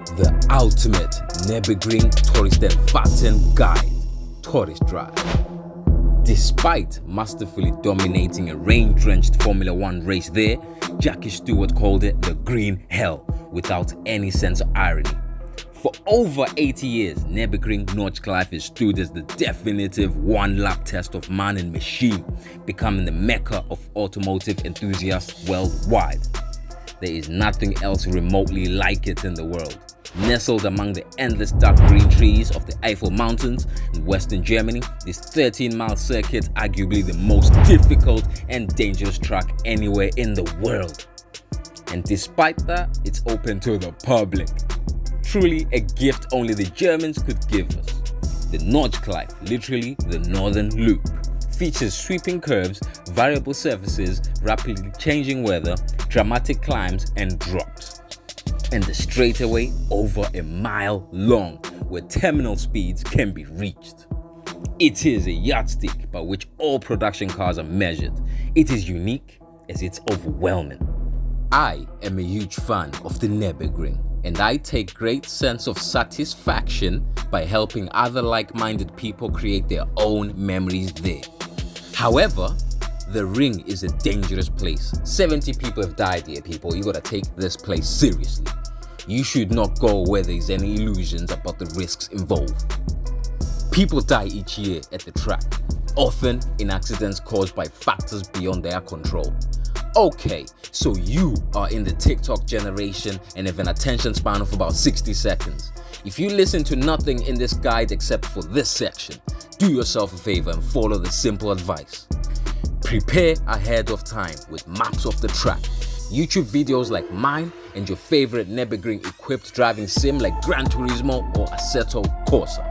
The ultimate Nürburgring Touristenfahrten guide, Tourist Drive. Despite masterfully dominating a rain-drenched Formula One race there, Jackie Stewart called it the green hell without any sense of irony. For over 80 years, Nürburgring Nordschleife stood as the definitive one-lap test of man and machine, becoming the mecca of automotive enthusiasts worldwide. There is nothing else remotely like it in the world. Nestled among the endless dark green trees of the Eiffel Mountains in western Germany, this 13-mile circuit arguably the most difficult and dangerous track anywhere in the world. And despite that, it's open to the public. Truly a gift only the Germans could give us. The Nordschleife, literally the northern loop, features sweeping curves, variable surfaces, rapidly changing weather, dramatic climbs and drops, and the straightaway over a mile long where terminal speeds can be reached. It is a yardstick by which all production cars are measured. It is unique as it's overwhelming. I am a huge fan of the Nürburgring, and I take great sense of satisfaction by helping other like-minded people create their own memories there. However, the ring is a dangerous place. 70 people have died here, people. You gotta take this place seriously. You should not go where there's any illusions about the risks involved. People die each year at the track, often in accidents caused by factors beyond their control. Okay, so you are in the TikTok generation and have an attention span of about 60 seconds. If you listen to nothing in this guide except for this section, do yourself a favor and follow the simple advice. Prepare ahead of time with maps of the track, YouTube videos like mine, and your favorite Nürburgring equipped driving sim like Gran Turismo or Assetto Corsa.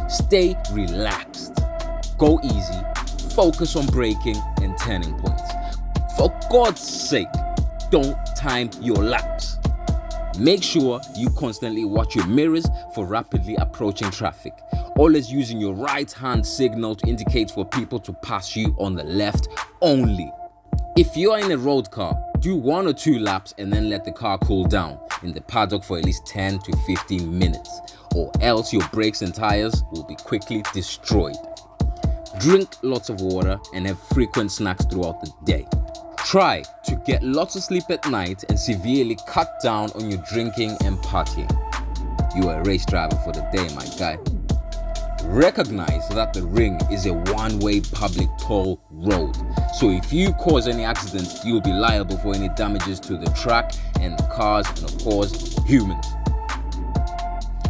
Stay relaxed, go easy, focus on braking and turning points. For God's sake, don't time your laps. Make sure you constantly watch your mirrors for rapidly approaching traffic. Always using your right hand signal to indicate for people to pass you on the left only. If you are in a road car, do 1 or 2 laps and then let the car cool down in the paddock for at least 10 to 15 minutes, or else your brakes and tires will be quickly destroyed. Drink lots of water and have frequent snacks throughout the day. Try to get lots of sleep at night and severely cut down on your drinking and partying. You are a race driver for the day, my guy. Recognize that the ring is a one-way public toll road. So if you cause any accidents, you'll be liable for any damages to the track and the cars and of course humans.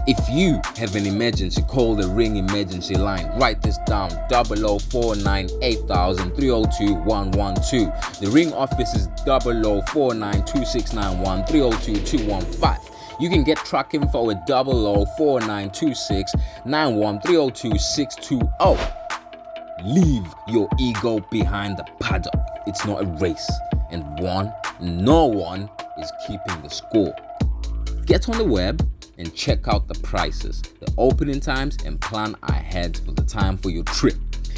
If you have an emergency, call the Ring emergency line. Write this down: 0049 8000 302 112. The Ring office is 0049 2691 302 215. You can get track info at 0049 26 91 302 620. Leave your ego behind the paddock. It's not a race, and no one is keeping the score. Get on the web and check out the prices, the opening times, and plan ahead for the time for your trip.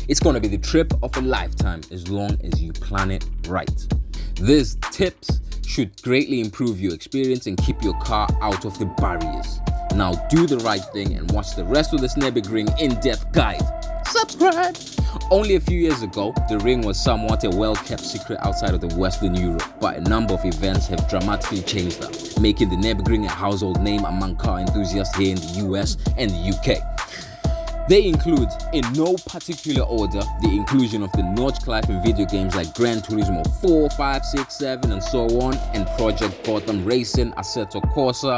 It's going to be the trip of a lifetime as long as you plan it right. These tips should greatly improve your experience and keep your car out of the barriers. Now do the right thing and watch the rest of this Nürburgring in-depth guide. Subscribe! Only a few years ago, the ring was somewhat a well-kept secret outside of the Western Europe, but a number of events have dramatically changed that, making the Nürburgring a household name among car enthusiasts here in the US and the UK. They include, in no particular order, the inclusion of the Nordschleife in video games like Gran Turismo 4, 5, 6, 7 and so on, and Project Gotham Racing, Assetto Corsa.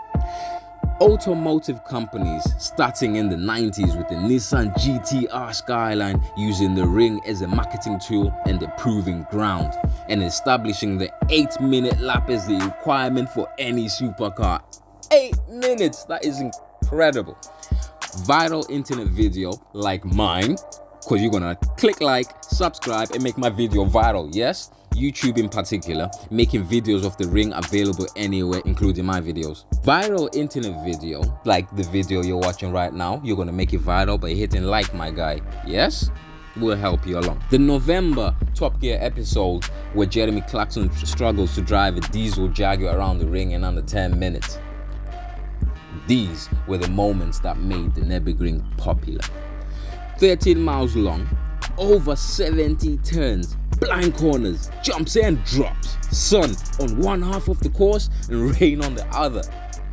Automotive companies starting in the 90s with the Nissan GT-R Skyline using the ring as a marketing tool and a proving ground, and establishing the 8-minute lap as the requirement for any supercar. 8 minutes! That is incredible. Viral internet video like mine, because you're gonna click like, subscribe and make my video viral, yes? YouTube in particular, making videos of the ring available anywhere, including my videos. Viral internet video, like the video you're watching right now, you're gonna make it viral by hitting like, my guy, yes? We'll help you along. The November Top Gear episode where Jeremy Clarkson struggles to drive a diesel Jaguar around the ring in under 10 minutes. These were the moments that made the Nürburgring popular. 13 miles long, over 70 turns, blind corners, jumps and drops, sun on one half of the course and rain on the other.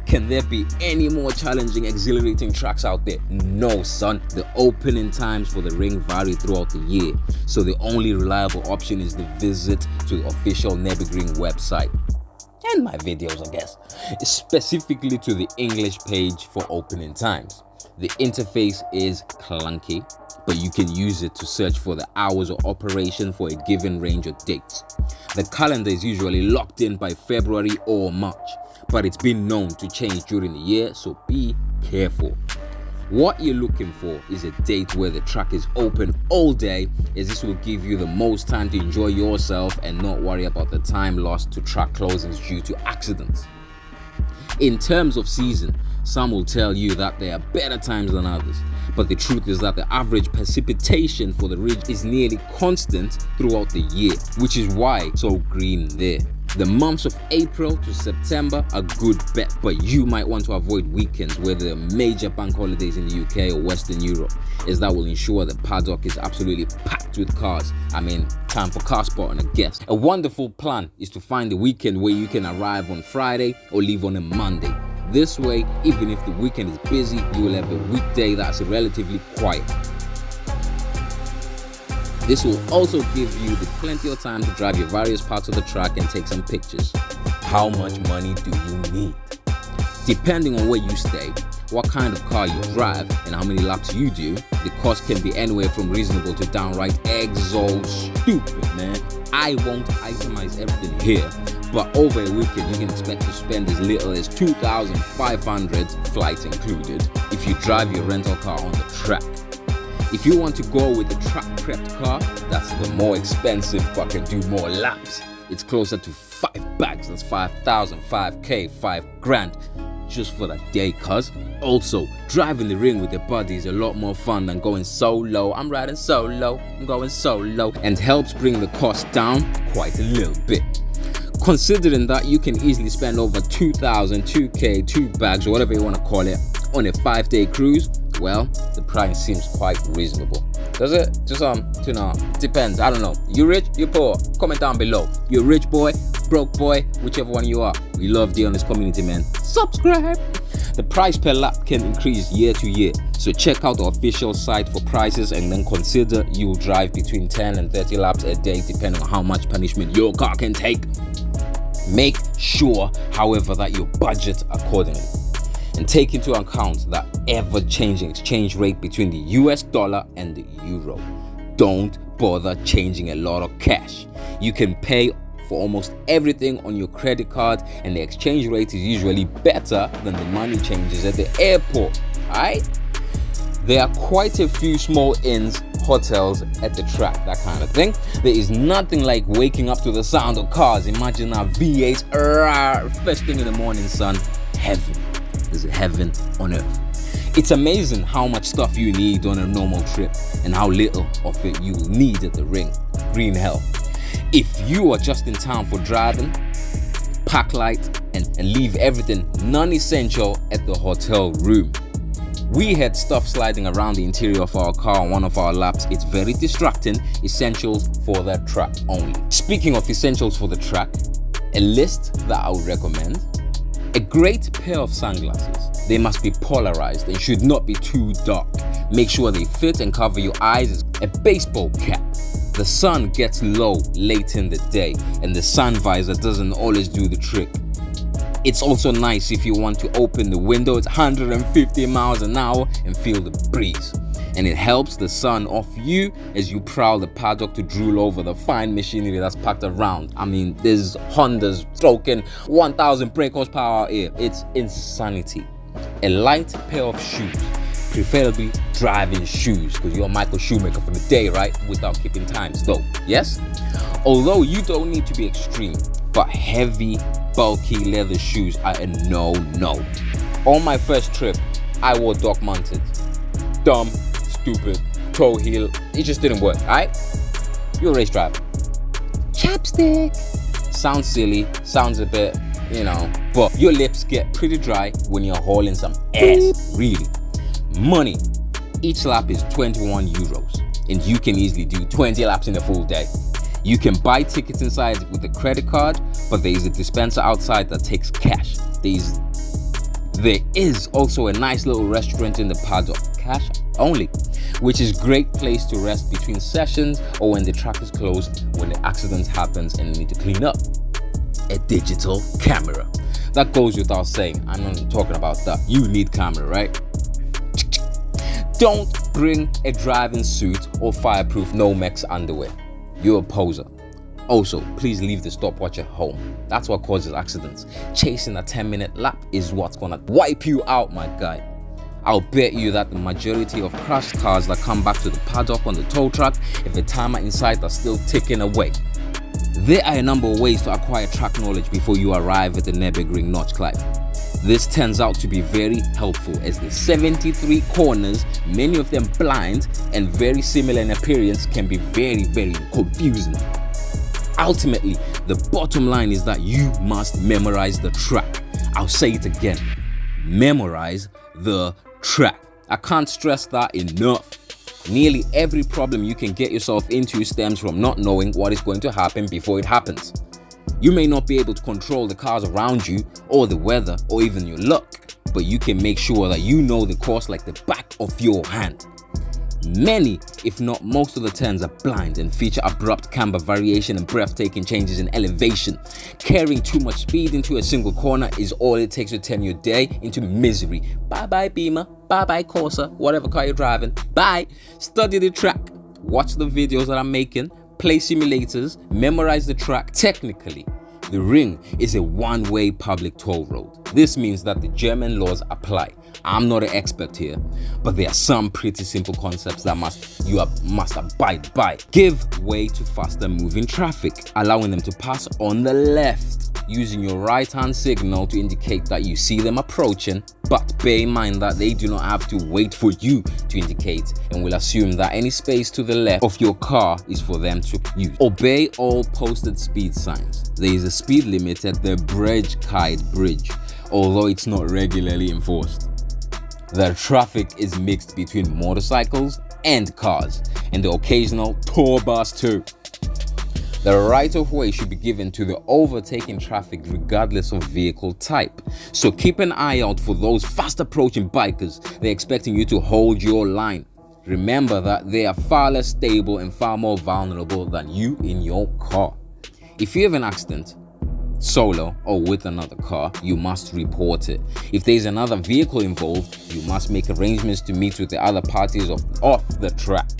Can there be any more challenging, exhilarating tracks out there? No, son. The opening times for the ring vary throughout the year, so the only reliable option is the visit to the official Nürburgring website. And my videos, I guess, specifically to the English page for opening times. The interface is clunky, but you can use it to search for the hours of operation for a given range of dates. The calendar is usually locked in by February or March, but it's been known to change during the year, so be careful. What you're looking for is a date where the track is open all day, as this will give you the most time to enjoy yourself and not worry about the time lost to track closings due to accidents. In terms of season, some will tell you that there are better times than others, but the truth is that the average precipitation for the ridge is nearly constant throughout the year, which is why it's so green there. The months of April to September are good bet, but you might want to avoid weekends where there are major bank holidays in the UK or Western Europe, as that will ensure the paddock is absolutely packed with cars. I mean, time for car spotting, I guess. A wonderful plan is to find a weekend where you can arrive on Friday or leave on a Monday. This way, even if the weekend is busy, you will have a weekday that's relatively quiet. This will also give you plenty of time to drive your various parts of the track and take some pictures. How much money do you need? Depending on where you stay, what kind of car you drive, and how many laps you do, the cost can be anywhere from reasonable to downright stupid, man. I won't itemize everything here, but over a weekend you can expect to spend as little as 2,500, flights included, if you drive your rental car on the track. If you want to go with a track prepped car, that's the more expensive but can do more laps. It's closer to 5 bags, that's 5,000, 5K, 5 grand just for that day, cuz. Also, driving the ring with a buddy is a lot more fun than going solo. I'm riding solo, I'm going solo, and helps bring the cost down quite a little bit. Considering that you can easily spend over 2,000, 2K, 2 bags, or whatever you want to call it, on a 5-day cruise, well, the price seems quite reasonable. Does it? Just depends. I don't know. You rich? You poor? Comment down below. You rich boy? Broke boy? Whichever one you are. We love you on this community, man. Subscribe. The price per lap can increase year to year, so check out the official site for prices and then consider you'll drive between 10 and 30 laps a day depending on how much punishment your car can take. Make sure, however, that you budget accordingly and take into account that ever-changing exchange rate between the US dollar and the euro. Don't bother changing a lot of cash. You can pay for almost everything on your credit card, and the exchange rate is usually better than the money changes at the airport. Alright? There are quite a few small inns, hotels at the track, that kind of thing. There is nothing like waking up to the sound of cars. Imagine a V8 first thing in the morning, son. Heaven. Is heaven on earth. It's amazing how much stuff you need on a normal trip and how little of it you will need at the ring. Green hell. If you are just in town for driving, pack light and leave everything non-essential at the hotel room. We had stuff sliding around the interior of our car on one of our laps. It's very distracting. Essentials for the track only. Speaking of essentials for the track, a list that I would recommend: a great pair of sunglasses. They must be polarized and should not be too dark. Make sure they fit and cover your eyes. A baseball cap. The sun gets low late in the day and the sun visor doesn't always do the trick. It's also nice if you want to open the window. It's 150 miles an hour and feel the breeze. And it helps the sun off you as you prowl the paddock to drool over the fine machinery that's packed around. I mean, there's Hondas stroking 1,000 brake horsepower out here. It's insanity. A light pair of shoes, preferably driving shoes, because you're Michael Schumacher for the day, right? Without keeping times though, yes? Although you don't need to be extreme, but heavy, bulky leather shoes are a no-no. On my first trip, I wore Doc Mounted. Dumb, stupid, toe heel, it just didn't work, alright? You're a race driver. Chapstick. Sounds silly, sounds a bit you know, but your lips get pretty dry when you're hauling some ass, really. Money. Each lap is 21 euros, and you can easily do 20 laps in a full day. You can buy tickets inside with a credit card, but there is a dispenser outside that takes cash. There is also a nice little restaurant in the paddock, cash only, which is a great place to rest between sessions or when the track is closed, when the accident happens and you need to clean up. A digital camera. That goes without saying. I'm not talking about that. You need camera, right? Don't bring a driving suit or fireproof Nomex underwear. You're a poser. Also, please leave the stopwatch at home. That's what causes accidents. Chasing a 10-minute lap is what's gonna wipe you out, my guy. I'll bet you that the majority of crashed cars that come back to the paddock on the tow truck, if the timer inside are still ticking away. There are a number of ways to acquire track knowledge before you arrive at the Nürburgring Nordschleife. This turns out to be very helpful as the 73 corners, many of them blind and very similar in appearance, can be very, very confusing. Ultimately, the bottom line is that you must memorize the track. I'll say it again. Memorize the track. I can't stress that enough. Nearly every problem you can get yourself into stems from not knowing what is going to happen before it happens. You may not be able to control the cars around you or the weather or even your luck, but you can make sure that you know the course like the back of your hand. Many, if not most of the turns are blind and feature abrupt camber variation and breathtaking changes in elevation. Carrying too much speed into a single corner is all it takes to turn your day into misery. Bye-bye Beamer, bye-bye Corsa, whatever car you're driving, bye. Study the track, watch the videos that I'm making, play simulators, memorize the track. Technically, the ring is a one-way public toll road. This means that the German laws apply. I'm not an expert here, but there are some pretty simple concepts that you must abide by. Give way to faster moving traffic, allowing them to pass on the left, using your right-hand signal to indicate that you see them approaching, but bear in mind that they do not have to wait for you to indicate, and will assume that any space to the left of your car is for them to use. Obey all posted speed signs. There is a speed limit at the Bridge-Kite Bridge, although it's not regularly enforced. The traffic is mixed between motorcycles and cars, and the occasional tour bus too. The right-of-way should be given to the overtaking traffic regardless of vehicle type. So keep an eye out for those fast-approaching bikers. They're expecting you to hold your line. Remember that they are far less stable and far more vulnerable than you in your car. If you have an accident, solo or with another car, you must report it. If there is another vehicle involved, you must make arrangements to meet with the other parties off the track.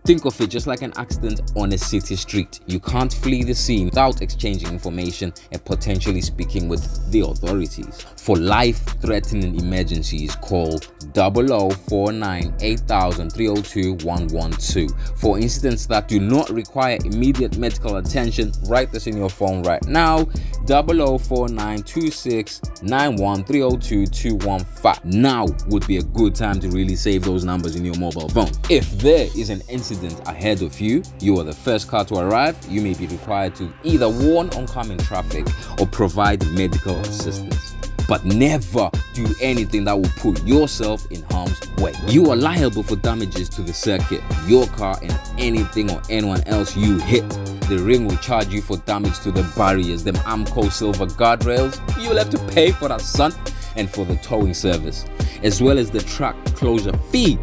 Think of it just like an accident on a city street. You can't flee the scene without exchanging information and potentially speaking with the authorities. For life-threatening emergencies, call 0049 8000 302 112. For incidents that do not require immediate medical attention, write this in your phone right now: 0049 26 91 302 215. Now would be a good time to really save those numbers in your mobile phone. If there is an incident ahead of you, you are the first car to arrive, you may be required to either warn oncoming traffic or provide medical assistance. But never do anything that will put yourself in harm's way. You are liable for damages to the circuit, your car, and anything or anyone else you hit. The ring will charge you for damage to the barriers, them Amco silver guardrails. You'll have to pay for that, son, and for the towing service, as well as the track closure fee.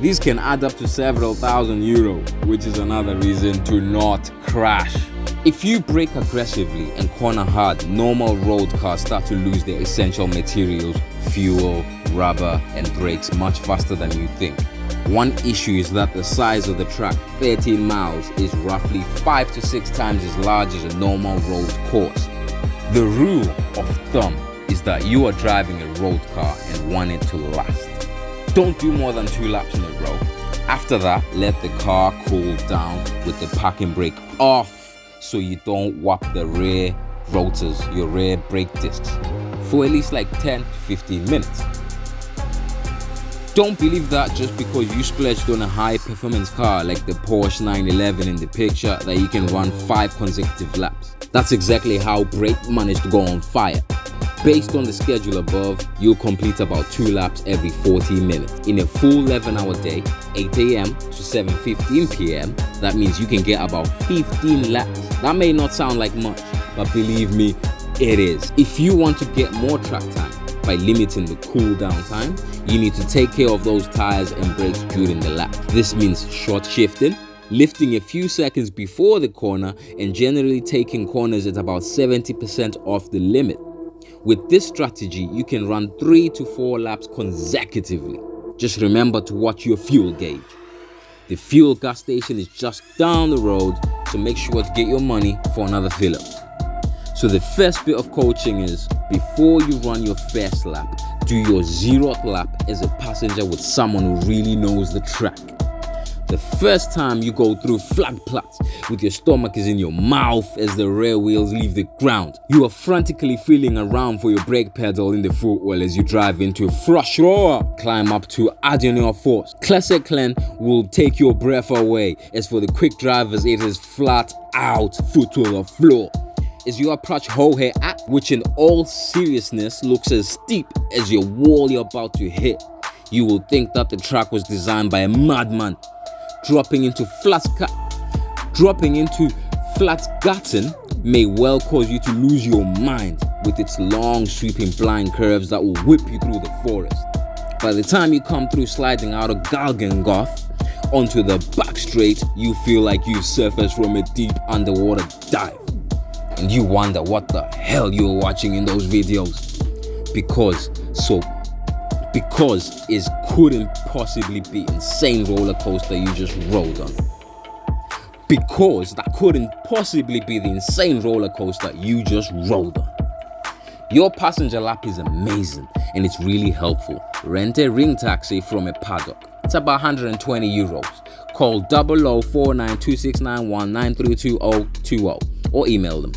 These can add up to several thousand euro, which is another reason to not crash. If you brake aggressively and corner hard, normal road cars start to lose their essential materials, fuel, rubber, and brakes much faster than you think. One issue is that the size of the track, 13 miles, is roughly 5 to 6 times as large as a normal road course. The rule of thumb is that you are driving a road car and want it to last. Don't do more than 2 laps in a row. After that, let the car cool down with the parking brake off so you don't whop the rear rotors, your rear brake discs, for at least like 10 to 15 minutes. Don't believe that just because you splurged on a high performance car like the Porsche 911 in the picture that you can run 5 consecutive laps. That's exactly how brake managed to go on fire. Based on the schedule above, you'll complete about 2 laps every 40 minutes. In a full 11-hour day, 8 a.m. to 7:15 p.m., that means you can get about 15 laps. That may not sound like much, but believe me, it is. If you want to get more track time by limiting the cool down time, you need to take care of those tires and brakes during the lap. This means short shifting, lifting a few seconds before the corner, and generally taking corners at about 70% off the limit. With this strategy, you can run 3 to 4 laps consecutively. Just remember to watch your fuel gauge. The fuel gas station is just down the road, so make sure to get your money for another fill-up. So the first bit of coaching is, before you run your first lap, do your 0th lap as a passenger with someone who really knows the track. The first time you go through flag plots with your stomach is in your mouth as the rear wheels leave the ground. You are frantically feeling around for your brake pedal in the footwell as you drive into flush roar. Climb up to adding your force. Classic clan will take your breath away. As for the quick drivers, it is flat out foot to the floor. As you approach Hohe Act, which in all seriousness looks as steep as your wall you're about to hit, you will think that the track was designed by a madman. Dropping into Flatgarten may well cause you to lose your mind with its long sweeping blind curves that will whip you through the forest. By the time you come through sliding out of Galgengoth onto the back straight, you feel like you've surfaced from a deep underwater dive. And you wonder what the hell you were watching in those videos. Because it couldn't possibly be insane roller coaster you just rode on. Because that couldn't possibly be the insane roller coaster you just rode on. Your passenger lap is amazing and it's really helpful. Rent a ring taxi from a paddock. It's about 120 euros. Call 00492691932020 or email them.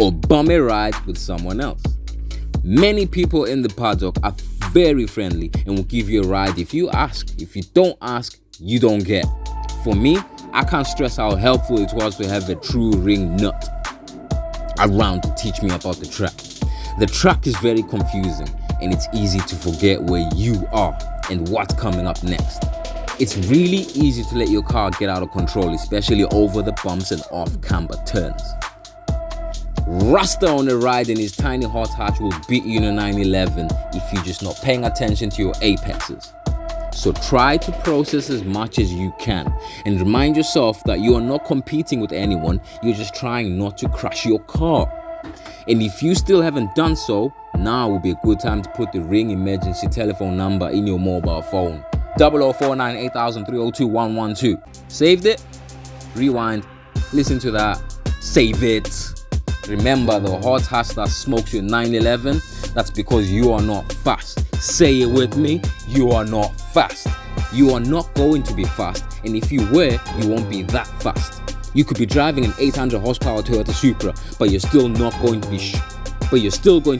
Or bum a ride with someone else. Many people in the paddock are very friendly and will give you a ride if you ask. If you don't ask, you don't get. For me, I can't stress how helpful it was to have a true ring nut around to teach me about the track. The track is very confusing and it's easy to forget where you are and what's coming up next. It's really easy to let your car get out of control, especially over the bumps and off-camber turns. Rasta on the ride and his tiny hot hatch will beat you in a 911 if you're just not paying attention to your apexes. So try to process as much as you can and remind yourself that you are not competing with anyone, you're just trying not to crash your car. And if you still haven't done so, now will be a good time to put the Ring emergency telephone number in your mobile phone. 00498003021112. Saved it? Rewind, listen to that, save it. Remember, the hot hatch that smokes your 911, that's because you are not fast. Say it with me, you are not fast. You are not going to be fast, and if you were, you won't be that fast. You could be driving an 800 horsepower Toyota Supra, but you're still going to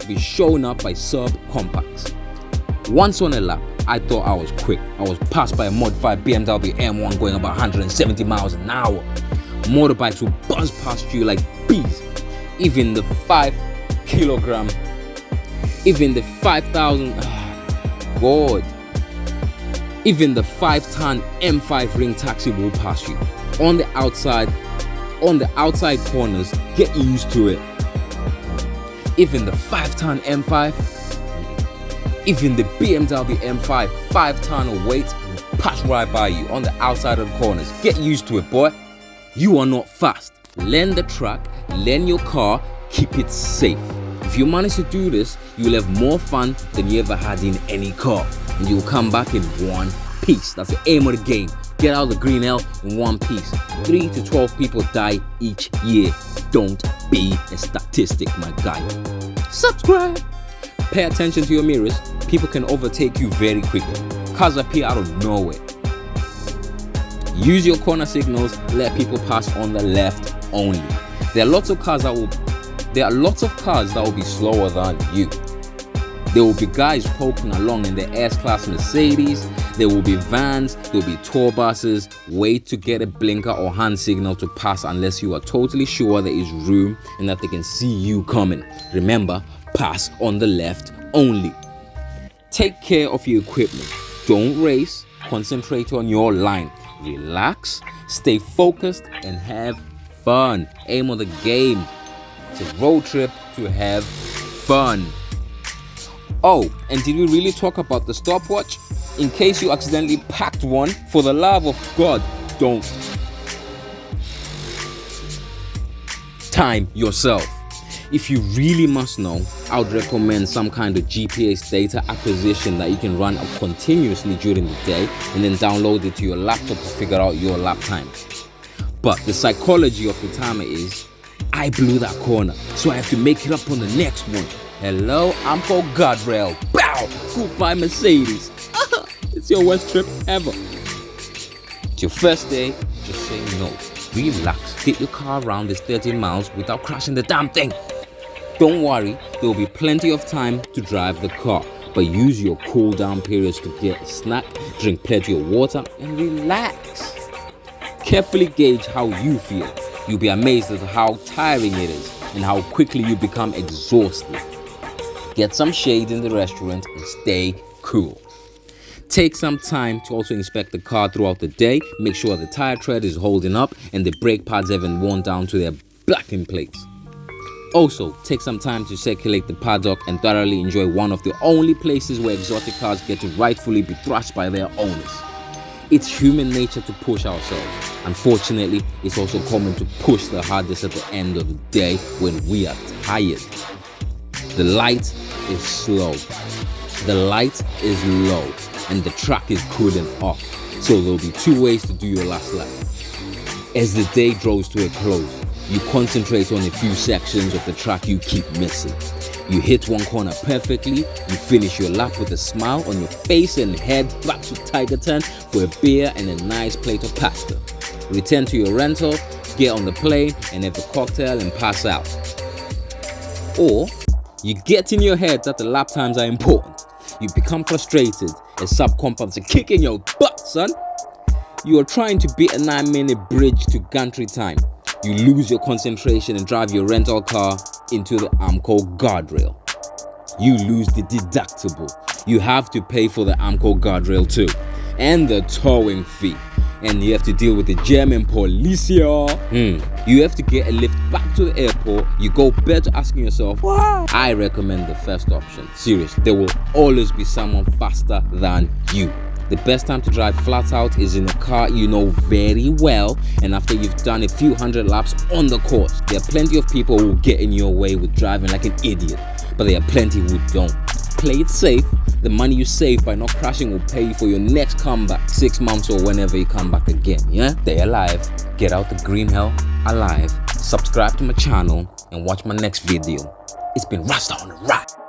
be shown up by sub-compacts. Once on a lap, I thought I was quick. I was passed by a modified BMW M1 going about 170 miles an hour. Motorbikes will buzz past you like bees. Even the 5 kilogram, even the 5,000, even the 5-ton M5 ring taxi will pass you. On the outside corners, get used to it. Even the 5-ton M5, even the BMW M5 5-ton of weight will pass right by you on the outside of the corners. Get used to it, boy. You are not fast. Learn the track, learn your car, keep it safe. If you manage to do this, you'll have more fun than you ever had in any car. And you'll come back in one piece. That's the aim of the game. Get out of the green hell in one piece. 3 to 12 people die each year. Don't be a statistic, my guy. Subscribe. Pay attention to your mirrors. People can overtake you very quickly. Cars appear out of nowhere. Use your corner signals. Let people pass on the left only. There are lots of cars that will be slower than you. There will be guys poking along in their S-Class Mercedes. There will be vans, there will be tour buses. Wait to get a blinker or hand signal to pass unless you are totally sure there is room and that they can see you coming. Remember, pass on the left only. Take care of your equipment. Don't race. Concentrate on your line. Relax, stay focused, and have fun. Aim on the game. It's a road trip to have fun. Oh, and did we really talk about the stopwatch? In case you accidentally packed one, for the love of God, don't. Time yourself. If you really must know, I would recommend some kind of GPS data acquisition that you can run continuously during the day and then download it to your laptop to figure out your lap time. But the psychology of the timer is, I blew that corner, so I have to make it up on the next one. Hello, I'm called Guardrail. Bow! Goodbye, Mercedes. It's your worst trip ever. It's your first day, just say no. Relax, get your car around this 13 miles without crashing the damn thing. Don't worry, there will be plenty of time to drive the car, but use your cool down periods to get a snack, drink plenty of water, and relax. Carefully gauge how you feel. You'll be amazed at how tiring it is and how quickly you become exhausted. Get some shade in the restaurant and stay cool. Take some time to also inspect the car throughout the day. Make sure the tire tread is holding up and the brake pads haven't worn down to their blacking plates. Also, take some time to circulate the paddock and thoroughly enjoy one of the only places where exotic cars get to rightfully be thrashed by their owners. It's human nature to push ourselves. Unfortunately, it's also common to push the hardest at the end of the day when we are tired. The light is slow. The light is low. And the track is cooling off. So there'll be two ways to do your last lap. As the day draws to a close, you concentrate on a few sections of the track you keep missing. You hit one corner perfectly, you finish your lap with a smile on your face and head back to Tiger Tent for a beer and a nice plate of pasta. Return to your rental, get on the plane and have a cocktail and pass out. Or you get in your head that the lap times are important. You become frustrated as subcompacts are kicking your butt, son. You are trying to beat a 9-minute bridge to gantry time. You lose your concentration and drive your rental car into the Amco guardrail. You lose the deductible. You have to pay for the Amco guardrail too. And the towing fee. And you have to deal with the German police. You have to get a lift back to the airport. You go back to asking yourself, why? I recommend the first option. Seriously, there will always be someone faster than you. The best time to drive flat out is in a car you know very well and after you've done a few hundred laps on the course. There are plenty of people who will get in your way with driving like an idiot, but there are plenty who don't. Play it safe. The money you save by not crashing will pay you for your next comeback 6 months or whenever you come back again, yeah? Stay alive, get out the green hell alive, subscribe to my channel and watch my next video. It's been Rasta on the Ride.